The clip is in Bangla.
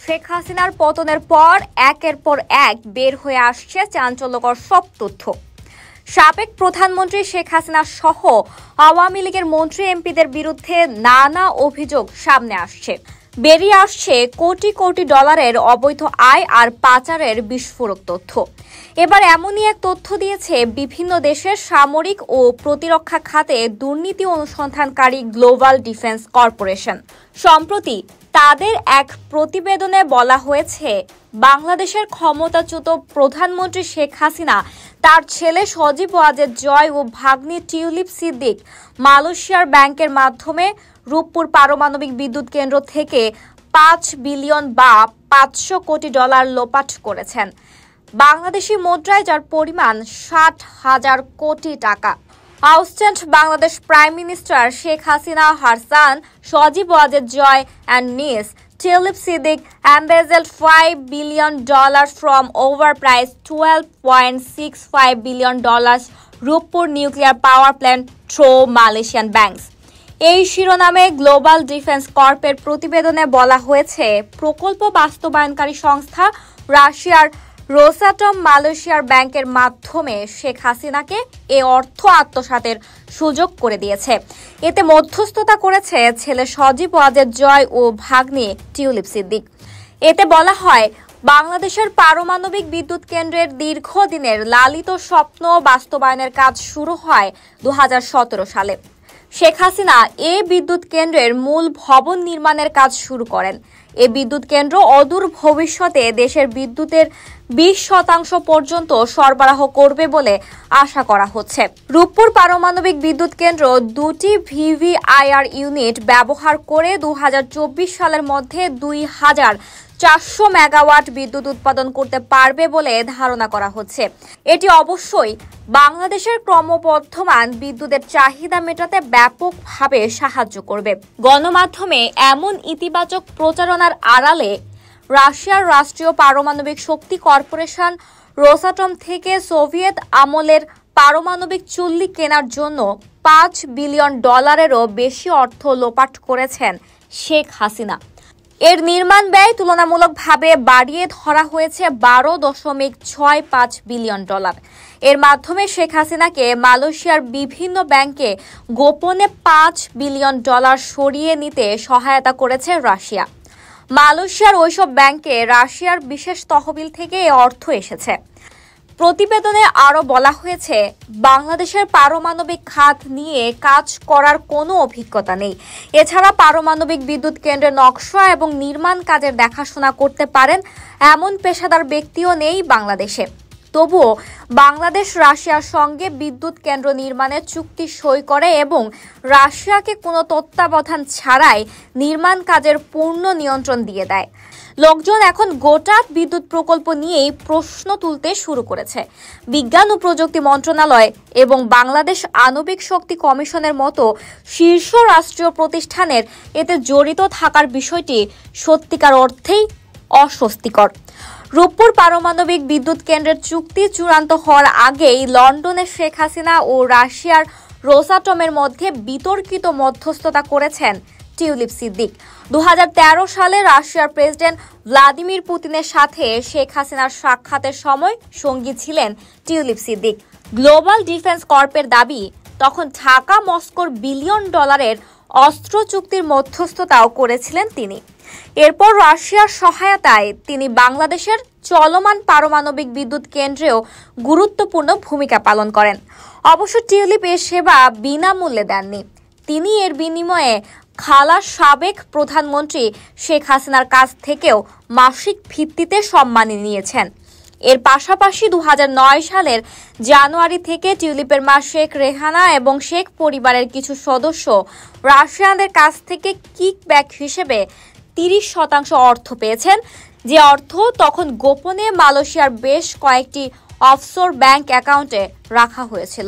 শেখ হাসিনার পতনের পর একের পর এক বের হয়ে আসছে চাঞ্চল্যকর সব তথ্য। সাবেক প্রধানমন্ত্রী শেখ হাসিনা সহ আওয়ামী লীগের মন্ত্রী এমপিদের বিরুদ্ধে নানা অভিযোগ সামনে আসছে। বেরিয়ে আসছে কোটি কোটি ডলারের অবৈধ আয় আর পাচারের বিস্ফোরক তথ্য। এবার এমনই এক তথ্য দিয়েছে বিভিন্ন দেশের সামরিক ও প্রতিরক্ষা খাতে দুর্নীতি অনুসন্ধানকারী গ্লোবাল ডিফেন্স কর্পোরেশন। সম্প্রতি তাদের এক প্রতিবেদনে বলা হয়েছে, বাংলাদেশের ক্ষমতাচ্যুত প্রধানমন্ত্রী শেখ হাসিনা তার ছেলে সজীব ওয়াজেদ জয় ও ভাগ্নি টিউলিপ সিদ্দিক মালয়েশিয়ার ব্যাংকের মাধ্যমে রূপপুর পারমাণবিক বিদ্যুৎ কেন্দ্র থেকে 5 বিলিয়ন বা 500 কোটি ডলার লোপাট করেছেন, বাংলাদেশি মুদ্রায় যার পরিমাণ 60,000 কোটি টাকা। আউটস্ট্যান্ড Bangladesh prime minister Sheikh Hasina, her son Sajeeb Wazed Joy and niece Tulip Siddiq embezzled $5 billion from overpriced $12.65 billion Rupur nuclear power plant through Malaysian banks. এই শিরোনামে গ্লোবাল ডিফেন্স কর্পের প্রতিবেদনে বলা হয়েছে, প্রকল্প বাস্তবায়নকারী সংস্থা রাশিয়ার রোসাটম মালয়েশিয়ার ব্যাংকের মাধ্যমে শেখ হাসিনাকে এ অর্থ আত্মসাতের সুযোগ করে দিয়েছে। এতে মধ্যস্থতা করেছে ছেলে সজীব ওয়াজেদ জয় ও ভাগ্নি টিউলিপ সিদ্দিক। এতে বলা হয়, বাংলাদেশের পারমাণবিক বিদ্যুৎ কেন্দ্রের দীর্ঘদিনের লালিত স্বপ্ন বাস্তবায়নের কাজ শুরু হয় 2017 সালে। শেখ হাসিনা এ বিদ্যুৎ কেন্দ্রের মূল ভবন নির্মাণের কাজ শুরু করেন। এ বিদ্যুৎ কেন্দ্র অদূর ভবিষ্যতে দেশের বিদ্যুতের 20% পর্যন্ত সরবরাহ করবে বলে আশা করা হচ্ছে। রূপপুর পারমাণবিক বিদ্যুৎ কেন্দ্র 2টি VVIR ইউনিট ব্যবহার করে 2024 সালের মধ্যে 2400 মেগাওয়াট বিদ্যুৎ উৎপাদন করতে পারবে বলে ধারণা করা হচ্ছে। এটি অবশ্যই বাংলাদেশের ক্রমবর্ধমান বিদ্যুতের চাহিদা মেটাতে ব্যাপকভাবে সাহায্য করবে। গণমাধ্যমে এমন ইতিবাচক প্রচারণার আড়ালে রাশিয়ার রাষ্ট্রীয় পারমাণবিক শক্তি কর্পোরেশন রোসাটম থেকে সোভিয়েত আমলের পারমাণবিক চুল্লি কেনার জন্য $5 বিলিয়ন বেশি অর্থ লোপাট করেছেন শেখ হাসিনা। এর নির্মাণ ব্যয় তুলনামূলকভাবে বাড়িয়ে ধরা হয়েছে $12.65 বিলিয়ন। এর মাধ্যমে শেখ হাসিনাকে মালয়েশিয়ার বিভিন্ন ব্যাংকে গোপনে $5 বিলিয়ন সরিয়ে নিতে সহায়তা করেছে রাশিয়া। মালয়েশিয়ার ওইসব ব্যাংকে রাশিয়ার বিশেষ তহবিল থেকে এ অর্থ এসেছে। প্রতিবেদনে আরও বলা হয়েছে, বাংলাদেশের পারমাণবিক খাত নিয়ে কাজ করার কোনো অভিজ্ঞতা নেই। এছাড়া পারমাণবিক বিদ্যুৎ কেন্দ্রের নকশা এবং নির্মাণ কাজের দেখাশোনা করতে পারেন এমন পেশাদার ব্যক্তিও নেই বাংলাদেশে। তবুও বাংলাদেশ রাশিয়ার সঙ্গে বিদ্যুৎ কেন্দ্র নির্মাণের চুক্তি সই করে এবং রাশিয়াকে কোনো তত্ত্বাবধান ছাড়াই নির্মাণ কাজের পূর্ণ নিয়ন্ত্রণ দিয়ে দেয়। লোকজন এখন গোটা বিদ্যুৎ প্রকল্প নিয়েই প্রশ্ন তুলতে শুরু করেছে। বিজ্ঞান ও প্রযুক্তি মন্ত্রণালয় এবং বাংলাদেশ আণবিক শক্তি কমিশনের মতো শীর্ষ রাষ্ট্রীয় প্রতিষ্ঠানের এতে জড়িত থাকার বিষয়টি সত্যিকার অর্থেই অস্বস্তিকর। রূপপুর পারমাণবিক বিদ্যুৎ কেন্দ্রের চুক্তি চূড়ান্ত হওয়ার আগেই লন্ডনে শেখ হাসিনা ও রাশিয়ার রোসাটমের মধ্যে বিতর্কিত মধ্যস্থতা করেছেন টিউলিপ সিদ্দিক। 2013 সালে রাশিয়ার প্রেসিডেন্ট ভ্লাদিমির পুতিনের সাথে শেখ হাসিনার সাক্ষাতের সময় সঙ্গী ছিলেন টিউলিপ সিদ্দিক। গ্লোবাল ডিফেন্স কর্পের দাবি, তখন ঢাকা মস্কোর $1 বিলিয়ন অস্ত্র চুক্তির মধ্যস্থতাও করেছিলেন তিনি। এরপর রাশিয়ার সহায়তায় তিনি বাংলাদেশের চলমান পারমাণবিক বিদ্যুৎ কেন্দ্রেও গুরুত্বপূর্ণ ভূমিকা পালন করেন। অবশ্য টিউলিপ এর সেবা বিনামূল্যে দেননি। তিনি এর বিনিময়ে খালার সাবেক প্রধানমন্ত্রী শেখ হাসিনার কাছ থেকেও মাসিক ভিত্তিতে সম্মানী নিয়েছেন। এর পাশাপাশি 2009 সালের জানুয়ারি থেকে টিউলিপের মা শেখ রেহানা এবং শেখ পরিবারের কিছু সদস্য রাশিয়ানদের কাছ থেকে কিকব্যাক হিসেবে 30% অর্থ পেয়েছেন, যে অর্থ তখন গোপনে মালয়েশিয়ার বেশ কয়েকটি অফশোর ব্যাংক অ্যাকাউন্টে রাখা হয়েছিল।